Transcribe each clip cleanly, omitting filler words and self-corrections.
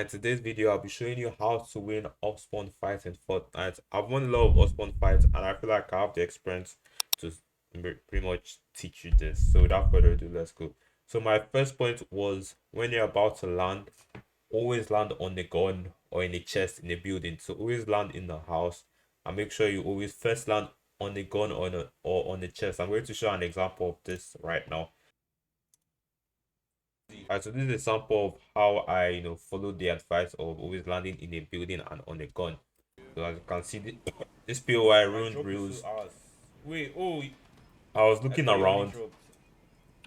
In today's video, I'll be showing you how to win off-spawn fights in Fortnite. I've won a lot of off-spawn fights, and I feel like I have the experience to pretty much teach you this. So without further ado, let's go. So my first point was when you're about to land, always land on the gun or in a chest in a building. So always land in the house, and make sure you always first land on the gun or on the chest. I'm going to show an example of this right now. Alright, so this is a sample of how I, followed the advice of always landing in a building and on a gun. So as you can see, this POI ruined rules. Wait, oh, I was I looking thought you already around, dropped.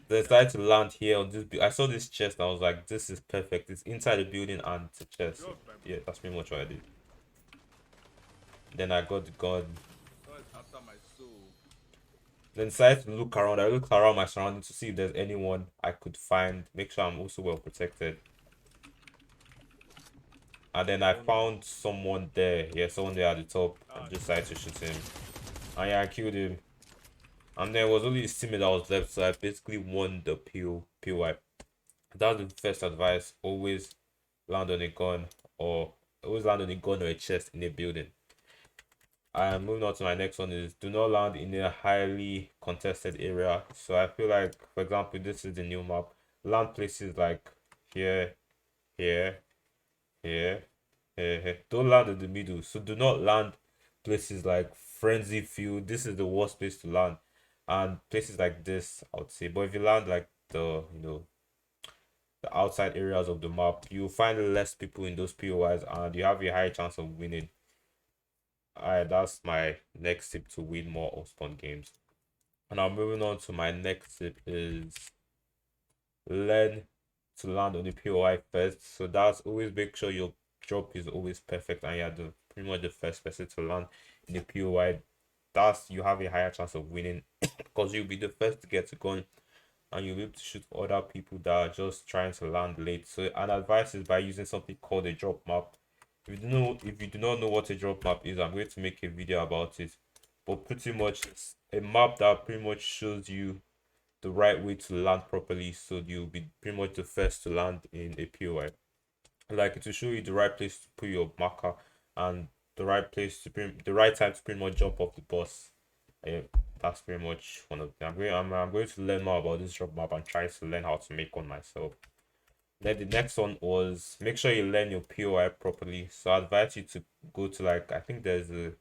decided to land here on this. I saw this chest. I was like, this is perfect. It's inside the building and it's a chest. Yeah, that's pretty much what I did. Then I got the gun. God, after my soul. Then decided to look around. I looked around my surroundings to see if there's anyone I could find. Make sure I'm also well protected. And then I found someone there. Yeah, someone there at the top. I just decided to shoot him. And yeah, I killed him. And there was only his teammate that was left, so I basically won the POI. That's the first advice. Always land on a gun or always land on a gun or a chest in a building. And moving on to my next one is do not land in a highly contested area. So I feel like, for example, this is the new map. Land places like here, here, here, here. Don't land in the middle. So do not land places like Frenzy Field. This is the worst place to land. And places like this, I would say. But if you land like the outside areas of the map, you find less people in those POIs and you have a high chance of winning. Alright, that's my next tip to win more off-spawn games. And now moving on to my next tip is learn to land on the POI first. So that's always make sure your drop is always perfect and you're pretty much the first person to land in the POI. Thus, you have a higher chance of winning because you'll be the first to get to gun and you'll be able to shoot other people that are just trying to land late. So an advice is by using something called a drop map. If you do not know what a drop map is, I'm going to make a video about it. But pretty much it's a map that pretty much shows you the right way to land properly, so you'll be pretty much the first to land in a POI. Like it will show you the right place to put your marker and the right time to pretty much jump off the bus. Yeah, that's pretty much one of them. I'm going to learn more about this drop map and try to learn how to make one myself. Then the next one was make sure you learn your POI properly. So I advise you to go to like I think there's a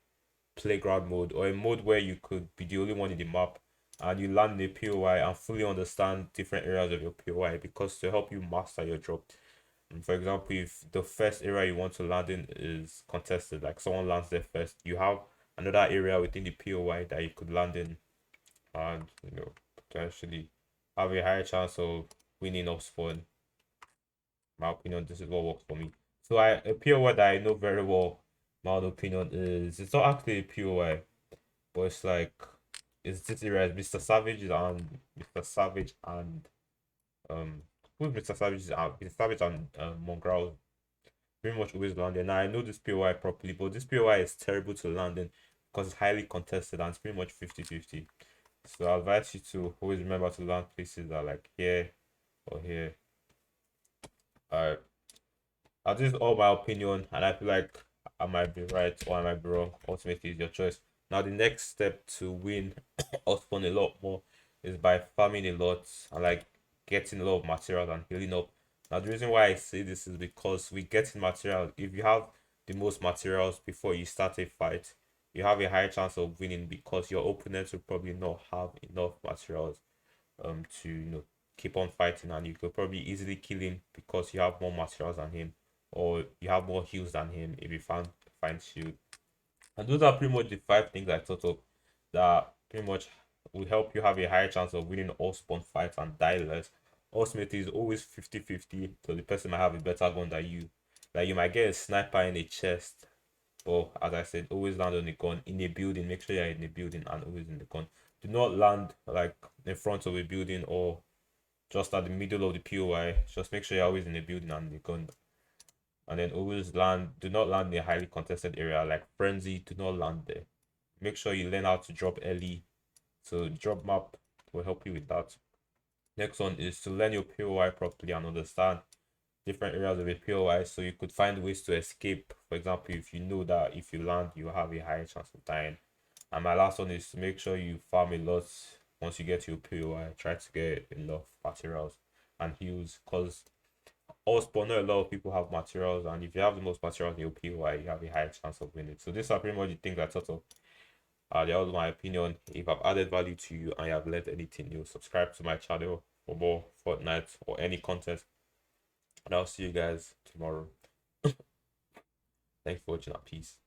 playground mode or a mode where you could be the only one in the map and you land the POI and fully understand different areas of your POI because to help you master your drop. And for example, if the first area you want to land in is contested, like someone lands there first, you have another area within the POI that you could land in and potentially have a higher chance of winning off spawn. My opinion, this is what works for me. So a POI that I know very well, my own opinion is it's not actually a POI, but it's like it's this area Mr. Savage and um who's Mr. Savage Mr. Savage and Mongrel pretty much always land there. Now I know this POI properly, but this POI is terrible to land in because it's highly contested and it's pretty much 50-50. So I advise you to always remember to land places that are like here or here. Alright. This is all my opinion, and I feel like I might be right or I might be wrong. Ultimately, it's your choice. Now, the next step to win or spawn a lot more is by farming a lot and like getting a lot of materials and healing up. Now, the reason why I say this is because we get in material. If you have the most materials before you start a fight, you have a higher chance of winning because your opponents will probably not have enough materials to keep on fighting, and you could probably easily kill him because you have more materials than him or you have more heals than him if you find shield. And those are pretty much the five things I thought of that pretty much will help you have a higher chance of winning all spawn fights and die less. Ultimately, it's always 50-50, so the person might have a better gun than you. Like you might get a sniper in a chest, but as I said, always land on the gun in a building. Make sure you're in the building and always in the gun. Do not land like in front of a building or just at the middle of the POI. Just make sure you're always in the building and the gun. And then always land, do not land in a highly contested area like Frenzy, do not land there. Make sure you learn how to drop early. So drop map will help you with that. Next one is to learn your POI properly and understand different areas of a POI, so you could find ways to escape. For example, if you know that if you land, you have a higher chance of dying. And my last one is to make sure you farm a lot once you get to your POI. Try to get enough materials and heals, because also not a lot of people have materials, and if you have the most materials in your POI, you have a higher chance of winning. So these are pretty much the things I thought of. That was my opinion. If I've added value to you and you have learned anything new, subscribe to my channel for more Fortnite or any content. And I'll see you guys tomorrow. Thanks for watching. Peace.